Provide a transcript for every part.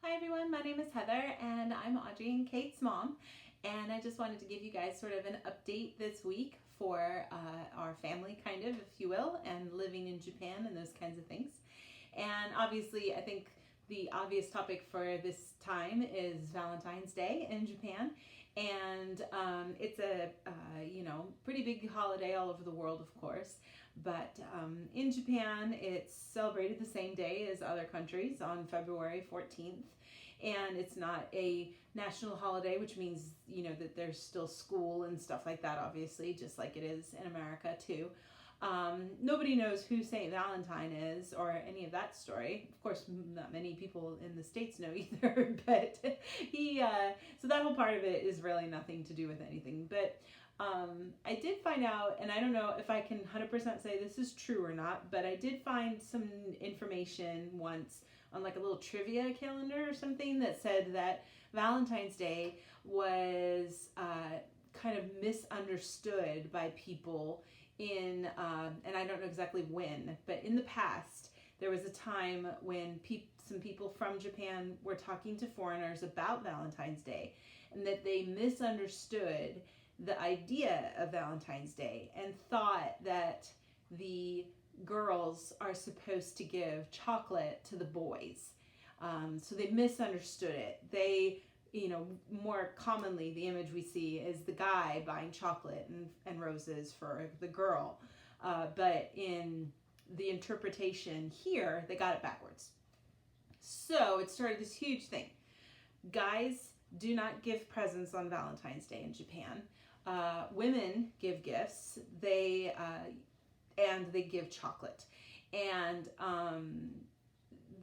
Hi everyone, my name is Heather and I'm Audrey and Kate's mom, and I just wanted to give you guys sort of an update this week for our family, kind of, if you will, and living in Japan and those kinds of things. And obviously I think the obvious topic for this time is Valentine's Day in Japan, and it's a pretty big holiday all over the world, of course. But in Japan, it's celebrated the same day as other countries on February 14th. And it's not a national holiday, which means, that there's still school and stuff like that, obviously, just like it is in America, too. Nobody knows who St. Valentine is or any of that story. Of course, not many people in the States know either, but so that whole part of it is really nothing to do with anything. But I did find out, and I don't know if I can 100% say this is true or not, but I did find some information once on like a little trivia calendar or something that said that Valentine's Day was kind of misunderstood by people in, and I don't know exactly when, but in the past, there was a time when some people from Japan were talking to foreigners about Valentine's Day, and that they misunderstood the idea of Valentine's Day and thought that the girls are supposed to give chocolate to the boys. So they misunderstood it. They, more commonly the image we see is the guy buying chocolate and roses for the girl. But in the interpretation here, they got it backwards. So it started this huge thing. Guys do not give presents on Valentine's Day in Japan. Women give gifts. And they give chocolate. And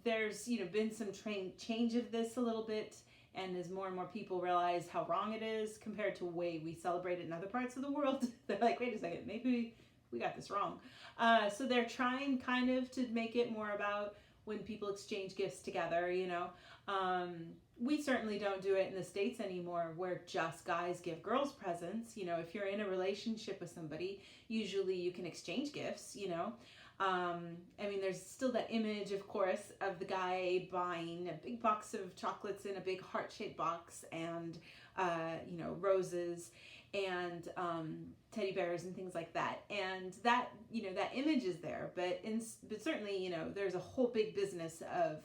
there's been some change of this a little bit, and as more and more people realize how wrong it is compared to the way we celebrate it in other parts of the world, they're like, wait a second, maybe we got this wrong. So they're trying kind of to make it more about when people exchange gifts together, we certainly don't do it in the States anymore where just guys give girls presents. If you're in a relationship with somebody, usually you can exchange gifts, there's still that image, of course, of the guy buying a big box of chocolates in a big heart-shaped box and, roses and teddy bears and things like that. And that, that image is there. But certainly, there's a whole big business of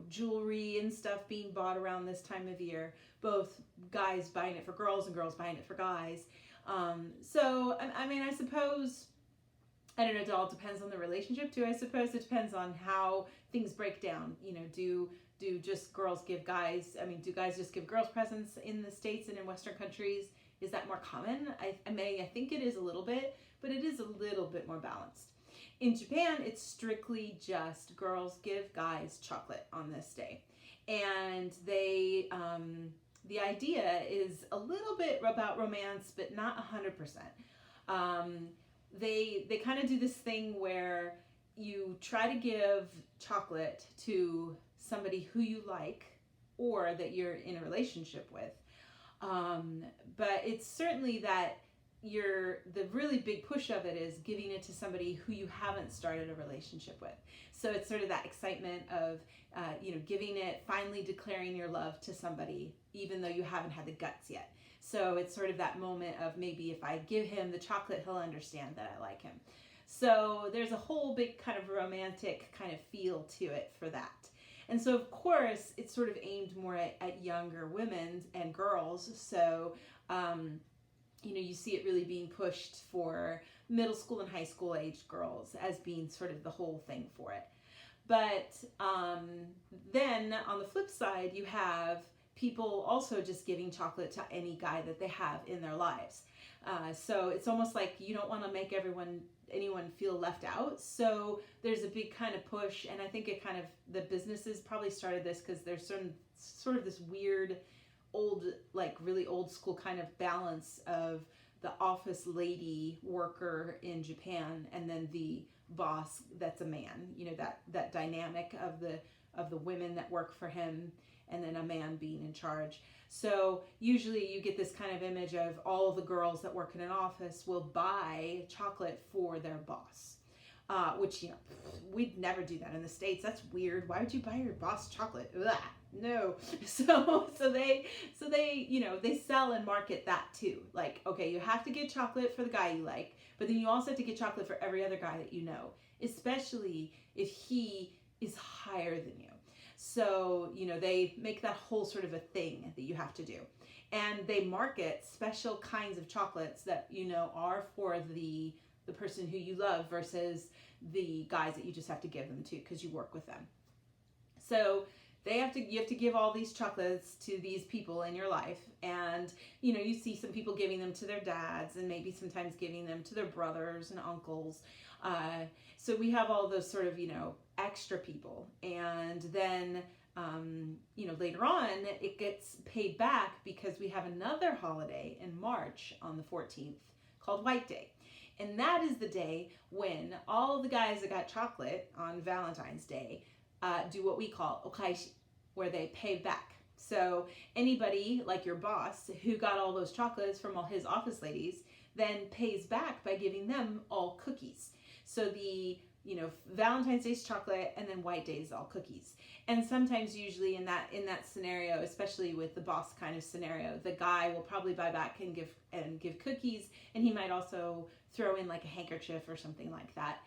jewelry and stuff being bought around this time of year, both guys buying it for girls and girls buying it for guys. I suppose, I don't know, it all depends on the relationship too. I suppose it depends on how things break down. Do just girls give guys, do guys just give girls presents in the States and in Western countries? Is that more common? I think it is a little bit, but it is a little bit more balanced. In Japan, it's strictly just girls give guys chocolate on this day. And they, the idea is a little bit about romance, but not 100%. They kind of do this thing where you try to give chocolate to somebody who you like or that you're in a relationship with. But it's certainly that the really big push of it is giving it to somebody who you haven't started a relationship with. So it's sort of that excitement of, giving it, finally declaring your love to somebody, even though you haven't had the guts yet. So it's sort of that moment of maybe if I give him the chocolate, he'll understand that I like him. So there's a whole big kind of romantic kind of feel to it for that. And so, of course, it's sort of aimed more at younger women and girls. So, you see it really being pushed for middle school and high school aged girls as being sort of the whole thing for it. But then on the flip side, you have people also just giving chocolate to any guy that they have in their lives. So it's almost like you don't want to make anyone feel left out. So there's a big kind of push, and I think the businesses probably started this because there's sort of this weird really old school kind of balance of the office lady worker in Japan and then the boss that's a man, that dynamic of the women that work for him and then a man being in charge. So usually you get this kind of image of all the girls that work in an office will buy chocolate for their boss. which, we'd never do that in the States. That's weird. Why would you buy your boss chocolate? Ugh, no. So they, they sell and market that too. Like, okay, you have to get chocolate for the guy you like, but then you also have to get chocolate for every other guy that you know, especially if he is higher than you. So, they make that whole sort of a thing that you have to do. And they market special kinds of chocolates that, are for the person who you love versus the guys that you just have to give them to because you work with them. So you have to give all these chocolates to these people in your life. And, you see some people giving them to their dads and maybe sometimes giving them to their brothers and uncles. So we have all those sort of, extra people. And then, later on, it gets paid back because we have another holiday in March on the 14th called White Day. And that is the day when all the guys that got chocolate on Valentine's Day do what we call okaishi, where they pay back. So anybody like your boss who got all those chocolates from all his office ladies then pays back by giving them all cookies. So the Valentine's Day's chocolate and then White Day's all cookies. And sometimes, usually in that scenario, especially with the boss kind of scenario, the guy will probably buy back and give cookies, and he might also throw in like a handkerchief or something like that.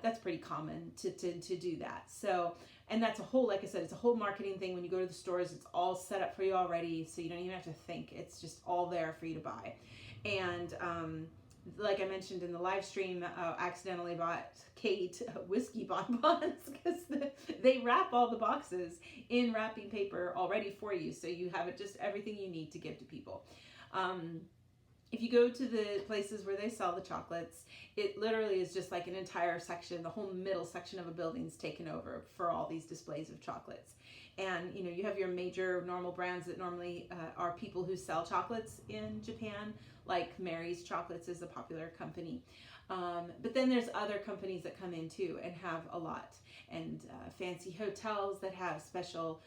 That's pretty common to do that. So, and that's a whole, like I said, it's a whole marketing thing. When you go to the stores, it's all set up for you already, so you don't even have to think. It's just all there for you to buy. And like I mentioned in the live stream, accidentally bought Kate whiskey bonbons because they wrap all the boxes in wrapping paper already for you, so you have just everything you need to give to people. If you go to the places where they sell the chocolates, it literally is just like an entire section, the whole middle section of a building is taken over for all these displays of chocolates. And, you have your major normal brands that normally are people who sell chocolates in Japan, like Mary's Chocolates is a popular company. But then there's other companies that come in too and have a lot. And fancy hotels that have special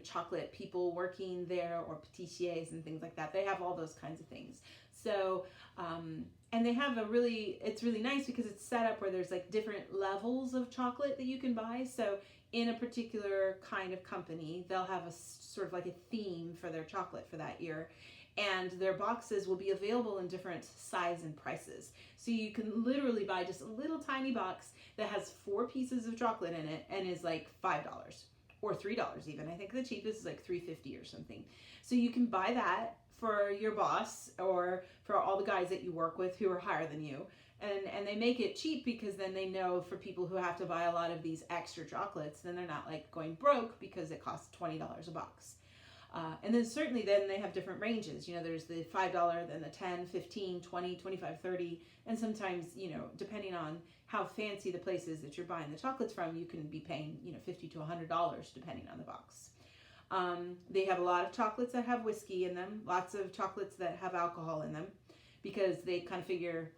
chocolate people working there, or patissiers and things like that. They have all those kinds of things. So, and they have it's really nice because it's set up where there's like different levels of chocolate that you can buy. So in a particular kind of company, they'll have a sort of like a theme for their chocolate for that year. And their boxes will be available in different size and prices. So you can literally buy just a little tiny box that has 4 pieces of chocolate in it and is like $5 or $3 even. I think the cheapest is like $3.50 or something. So you can buy that for your boss or for all the guys that you work with who are higher than you. And they make it cheap because then they know for people who have to buy a lot of these extra chocolates, then they're not like going broke because it costs $20 a box. And then certainly then they have different ranges. There's the $5, then the 10, 15, 20, 25, 30. And sometimes, depending on how fancy the place is that you're buying the chocolates from, you can be paying, $50 to $100 depending on the box. They have a lot of chocolates that have whiskey in them, lots of chocolates that have alcohol in them, because they kind of figure,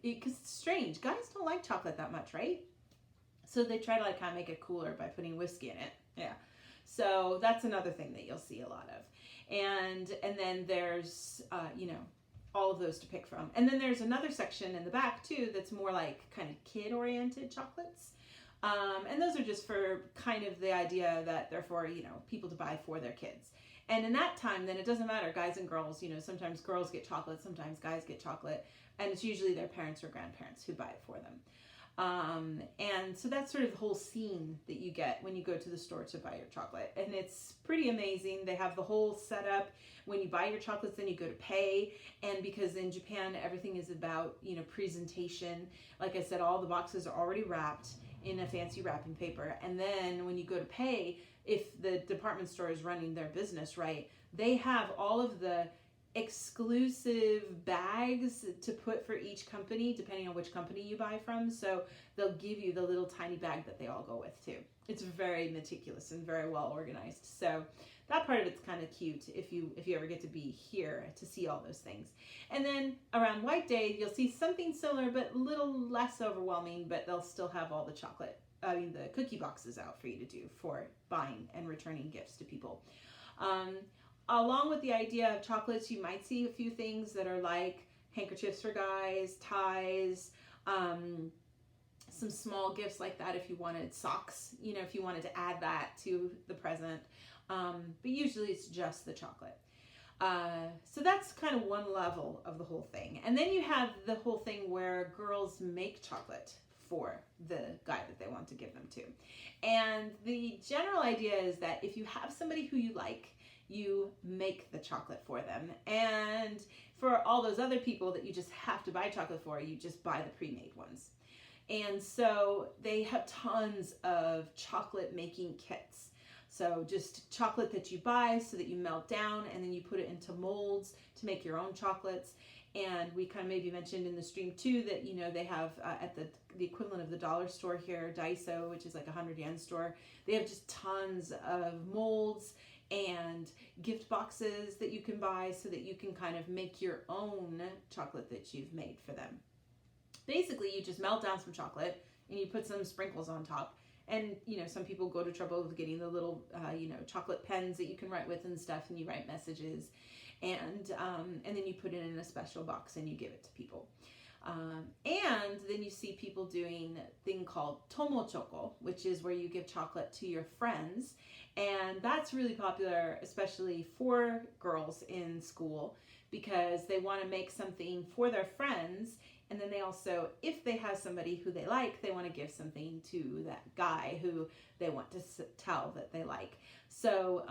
because it's strange. Guys don't like chocolate that much, right? So they try to like kind of make it cooler by putting whiskey in it. Yeah. So that's another thing that you'll see a lot of. And then there's, all of those to pick from. And then there's another section in the back too that's more like kind of kid-oriented chocolates. And those are just for kind of the idea that they're for, people to buy for their kids. And in that time, then it doesn't matter, guys and girls, sometimes girls get chocolate, sometimes guys get chocolate, and it's usually their parents or grandparents who buy it for them. And so that's sort of the whole scene that you get when you go to the store to buy your chocolate. And it's pretty amazing. They have the whole setup. When you buy your chocolates, then you go to pay. And because in Japan, everything is about, presentation. Like I said, all the boxes are already wrapped in a fancy wrapping paper. And then when you go to pay, if the department store is running their business right, they have all of the exclusive bags to put for each company depending on which company you buy from. So they'll give you the little tiny bag that they all go with too. It's very meticulous and very well organized. So that part of it's kind of cute if you ever get to be here to see all those things. And then around White Day, you'll see something similar but a little less overwhelming, but they'll still have all the the cookie boxes out for you to do for buying and returning gifts to people. Along with the idea of chocolates, you might see a few things that are like handkerchiefs for guys, ties, some small gifts like that if you wanted socks, if you wanted to add that to the present. But usually it's just the chocolate. So that's kind of one level of the whole thing. And then you have the whole thing where girls make chocolate for the guy that they want to give them to. And the general idea is that if you have somebody who you like, you make the chocolate for them. And for all those other people that you just have to buy chocolate for, you just buy the pre-made ones. And so they have tons of chocolate making kits. So just chocolate that you buy so that you melt down, and then you put it into molds to make your own chocolates. And we kind of maybe mentioned in the stream too that, they have at the equivalent of the dollar store here, Daiso, which is like a 100 yen store, they have just tons of molds and gift boxes that you can buy so that you can kind of make your own chocolate that you've made for them. Basically, you just melt down some chocolate and you put some sprinkles on top. And, some people go to trouble with getting the little, chocolate pens that you can write with and stuff, and you write messages. And then you put it in a special box and you give it to people. And then you see people doing a thing called tomo choco, which is where you give chocolate to your friends. And that's really popular, especially for girls in school, because they want to make something for their friends. And then they also, if they have somebody who they like, they want to give something to that guy who they want to tell that they like. So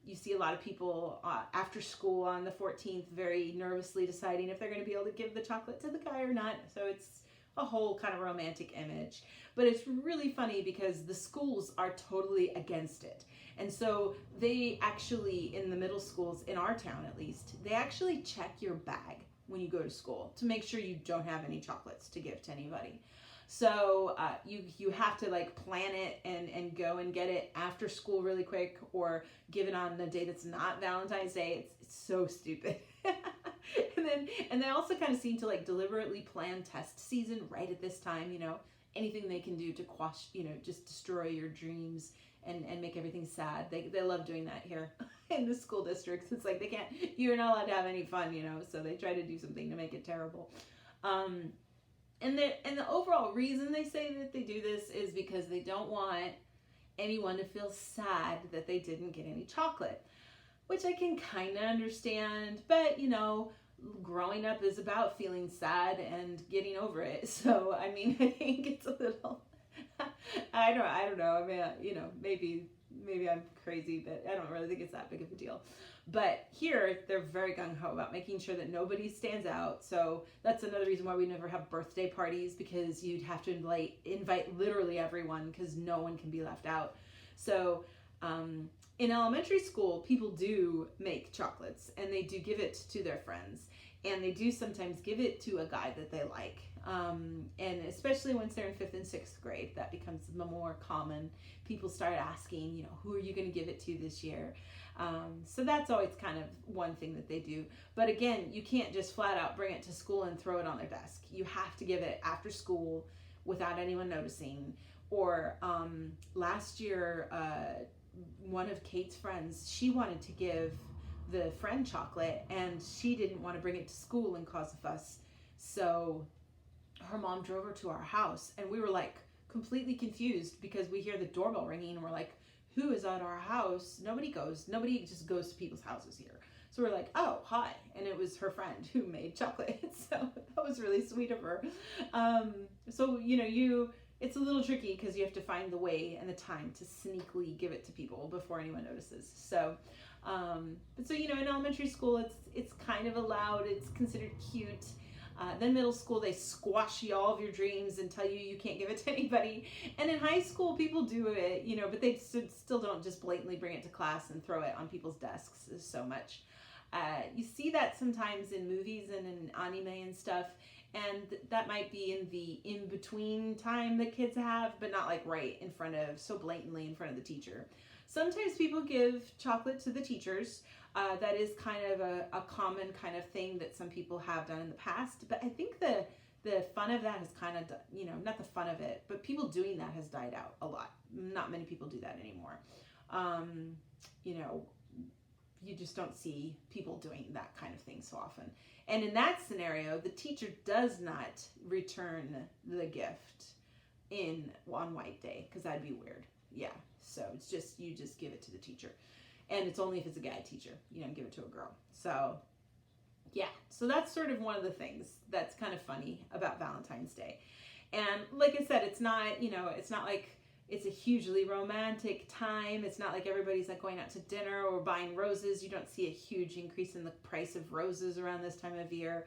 you see a lot of people after school on the 14th very nervously deciding if they're going to be able to give the chocolate to the guy or not. So it's a whole kind of romantic image. But it's really funny because the schools are totally against it. And so they actually, in the middle schools, in our town at least, they actually check your bag when you go to school to make sure you don't have any chocolates to give to anybody. So you have to like plan it and go and get it after school really quick, or give it on a day that's not Valentine's Day. It's so stupid. and they also kind of seem to like deliberately plan test season right at this time, anything they can do to quash, just destroy your dreams and make everything sad. They love doing that here in the school districts. It's like you're not allowed to have any fun, so they try to do something to make it terrible. And the overall reason they say that they do this is because they don't want anyone to feel sad that they didn't get any chocolate, which I can kind of understand, but growing up is about feeling sad and getting over it. So, I mean, I think it's a little, I don't know. I mean, maybe I'm crazy, but I don't really think it's that big of a deal. But here, they're very gung-ho about making sure that nobody stands out. So that's another reason why we never have birthday parties, because you'd have to invite literally everyone, because no one can be left out. So in elementary school, people do make chocolates, and they do give it to their friends. And they do sometimes give it to a guy that they like. And especially once they're in 5th and 6th grade, that becomes more common. People start asking, who are you going to give it to this year? So that's always kind of one thing that they do. But again, you can't just flat out bring it to school and throw it on their desk. You have to give it after school without anyone noticing. Or last year, one of Kate's friends, she wanted to give the friend chocolate, and she didn't want to bring it to school and cause a fuss. So her mom drove her to our house, and we were like completely confused because we hear the doorbell ringing and we're like, who is at our house? Nobody just goes to people's houses here. So we're like, oh, hi. And it was her friend who made chocolate. So that was really sweet of her. So, it's a little tricky because you have to find the way and the time to sneakily give it to people before anyone notices. So, in elementary school, it's kind of allowed. It's considered cute. Then middle school, they squash all of your dreams and tell you can't give it to anybody. And in high school, people do it, but they still don't just blatantly bring it to class and throw it on people's desks so much. You see that sometimes in movies and in anime and stuff, and that might be in the in-between time that kids have, but not like right in front of, so blatantly in front of the teacher. Sometimes people give chocolate to the teachers. That is kind of a common kind of thing that some people have done in the past. But I think the fun of that has kind of, not the fun of it, but people doing that has died out a lot. Not many people do that anymore. You just don't see people doing that kind of thing so often. And in that scenario, the teacher does not return the gift. in on white day, because that'd be weird. Yeah, so it's just, you just give it to the teacher, and it's only if it's a guy teacher, you don't give it to a girl. So yeah, so that's sort of one of the things that's kind of funny about Valentine's Day. And like I said, it's not, you know, it's not like it's a hugely romantic time. It's not like everybody's like going out to dinner or buying roses. You don't see a huge increase in the price of roses around this time of year.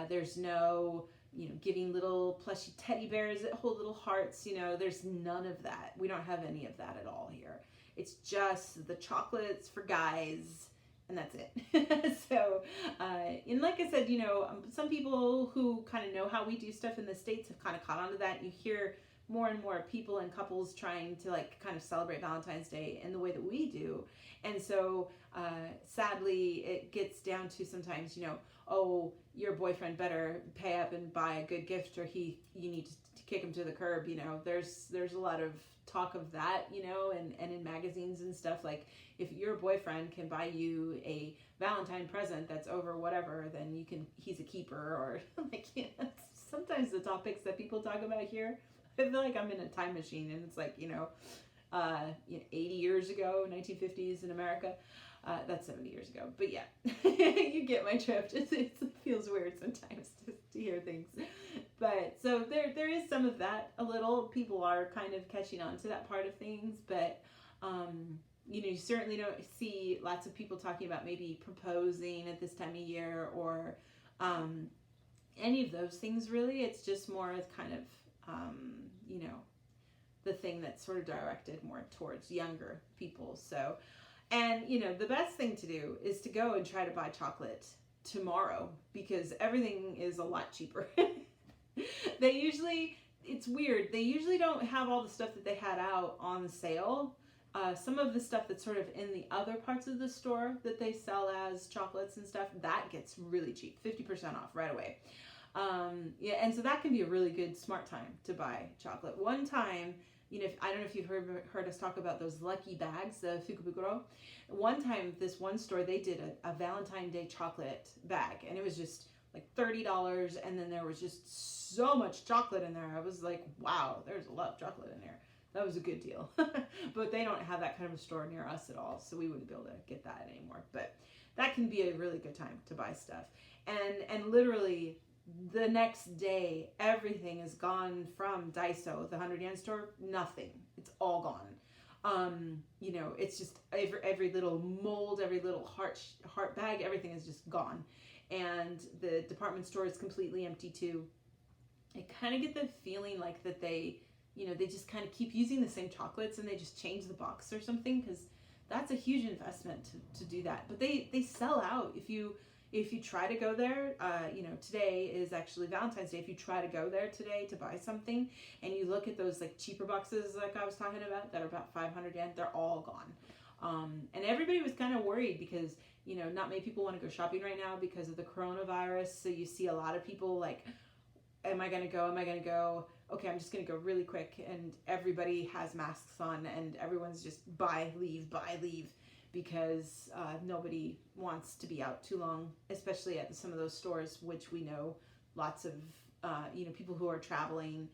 There's no, you know, giving little plushy teddy bears that hold little hearts. You know, there's none of that. We don't have any of that at all here. It's just the chocolates for guys, and that's it. So, and like I said, you know, some people who kind of know how we do stuff in the States have kind of caught on to that. You hear more and more people and couples trying to like kind of celebrate Valentine's Day in the way that we do. And so sadly, it gets down to sometimes, you know, oh, your boyfriend better pay up and buy a good gift, or you need to kick him to the curb. You know, there's a lot of talk of that, you know, and in magazines and stuff, like if your boyfriend can buy you a Valentine present that's over whatever, then he's a keeper. Or like, you know, sometimes the topics that people talk about here, I feel like I'm in a time machine, and it's like, you know, 80 years ago, 1950s in America. That's 70 years ago, but yeah, you get my drift. It feels weird sometimes to hear things, but so there is some of that. A little people are kind of catching on to that part of things, but you know, you certainly don't see lots of people talking about maybe proposing at this time of year, or any of those things really. It's just more as kind of you know, the thing that's sort of directed more towards younger people. So, and you know, the best thing to do is to go and try to buy chocolate tomorrow, because everything is a lot cheaper. It's weird, they usually don't have all the stuff that they had out on sale. Some of the stuff that's sort of in the other parts of the store that they sell as chocolates and stuff, that gets really cheap, 50% off right away. Yeah, and so that can be a really good, smart time to buy chocolate. One time, you know, I don't know if you've heard us talk about those lucky bags, the fukubukuro. One time, this one store, they did a Valentine Day chocolate bag, and it was just like $30, and then there was just so much chocolate in there. I was like, wow, there's a lot of chocolate in there. That was a good deal. But they don't have that kind of a store near us at all, so we wouldn't be able to get that anymore. But that can be a really good time to buy stuff. And literally, the next day, everything is gone from Daiso, the 100 yen store. Nothing. It's all gone. You know, it's just every little mold, every little heart bag, everything is just gone. And the department store is completely empty too. I kind of get the feeling like that they, you know, they just kind of keep using the same chocolates, and they just change the box or something, because that's a huge investment to do that. But they sell out if you try to go there. You know, today is actually Valentine's Day. If you try to go there today to buy something, and you look at those like cheaper boxes like I was talking about that are about 500 yen, they're all gone. And everybody was kind of worried because, you know, not many people want to go shopping right now because of the coronavirus. So you see a lot of people like, am I going to go? Am I going to go? Okay, I'm just going to go really quick. And everybody has masks on, and everyone's just buy, leave, because nobody wants to be out too long, especially at some of those stores, which we know lots of, you know, people who are traveling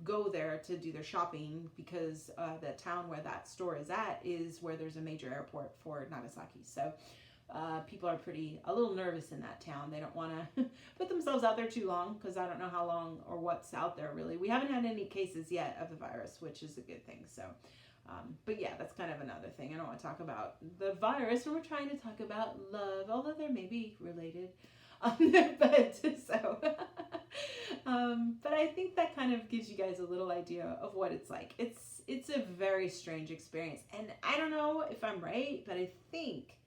go there to do their shopping, because the town where that store is at is where there's a major airport for Nagasaki. So people are a little nervous in that town. They don't want to put themselves out there too long, because I don't know how long or what's out there really. We haven't had any cases yet of the virus, which is a good thing. So, but yeah, that's kind of another thing. I don't want to talk about the virus when we're trying to talk about love, although they may be related. But so, but I think that kind of gives you guys a little idea of what it's like. It's a very strange experience, and I don't know if I'm right, but I think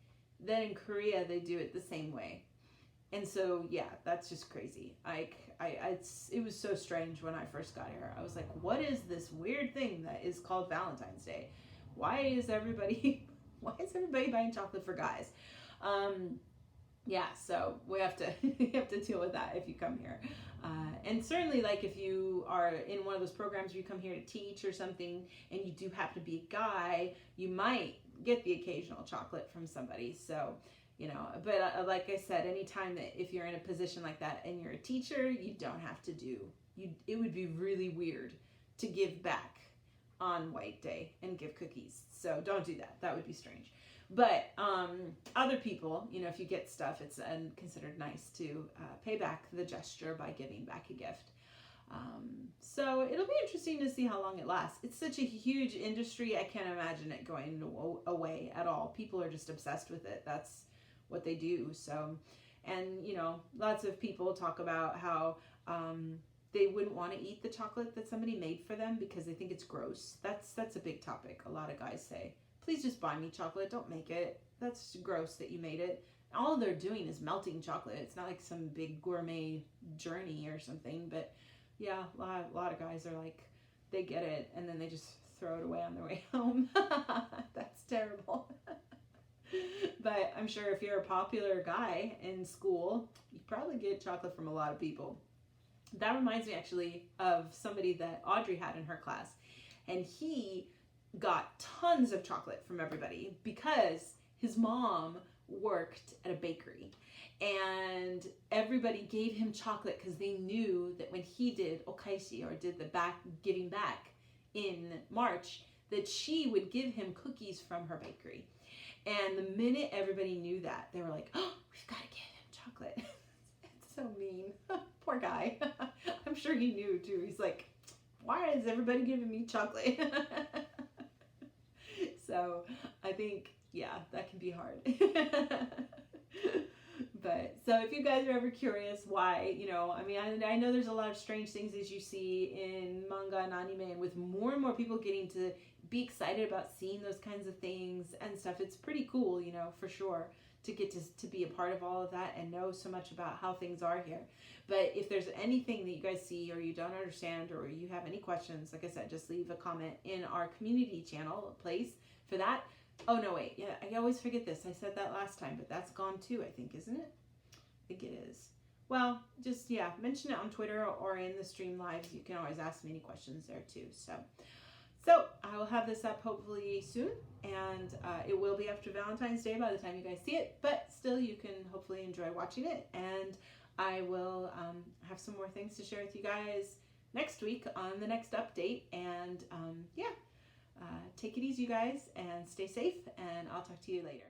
that in Korea they do it the same way. And so yeah, that's just crazy. It was so strange when I first got here. I was like, what is this weird thing that is called Valentine's Day? Why is everybody buying chocolate for guys? Yeah, so we have to you have to deal with that if you come here. And certainly, like, if you are in one of those programs where you come here to teach or something, and you do happen to be a guy, you might get the occasional chocolate from somebody. So, you know, but like I said, anytime that if you're in a position like that and you're a teacher, you don't have to do. It would be really weird to give back on White Day and give cookies. So don't do that. That would be strange. But other people, you know, if you get stuff, it's considered nice to pay back the gesture by giving back a gift. So it'll be interesting to see how long it lasts. It's such a huge industry. I can't imagine it going away at all. People are just obsessed with it. That's what they do. So, and you know, lots of people talk about how they wouldn't want to eat the chocolate that somebody made for them because they think it's gross. That's a big topic. A lot of guys say, please just buy me chocolate. Don't make it. That's gross that you made it. All they're doing is melting chocolate. It's not like some big gourmet journey or something. But yeah, a lot of guys are like, they get it and then they just throw it away on their way home. That's terrible. But I'm sure if you're a popular guy in school, you probably get chocolate from a lot of people. That reminds me actually of somebody that Audrey had in her class. And he got tons of chocolate from everybody because his mom worked at a bakery. And everybody gave him chocolate because they knew that when he did okaishi, or did the giving back in March, that she would give him cookies from her bakery. And the minute everybody knew that, they were like, oh, we've got to give him chocolate. It's so mean. Poor guy. I'm sure he knew too. He's like, why is everybody giving me chocolate? So I think, yeah, that can be hard. But so if you guys are ever curious why, you know, I mean, I know there's a lot of strange things as you see in manga and anime, and with more and more people getting to be excited about seeing those kinds of things and stuff. It's pretty cool, you know, for sure, to get to be a part of all of that and know so much about how things are here. But if there's anything that you guys see or you don't understand or you have any questions, like I said, just leave a comment in our community channel place for that. Oh, no, wait. Yeah, I always forget this. I said that last time, but that's gone too, I think, isn't it? I think it is. Well, just, yeah, mention it on Twitter or in the stream lives. You can always ask me any questions there too. So I will have this up hopefully soon, and it will be after Valentine's Day by the time you guys see it, but still you can hopefully enjoy watching it, and I will have some more things to share with you guys next week on the next update, and yeah, take it easy, you guys, and stay safe, and I'll talk to you later.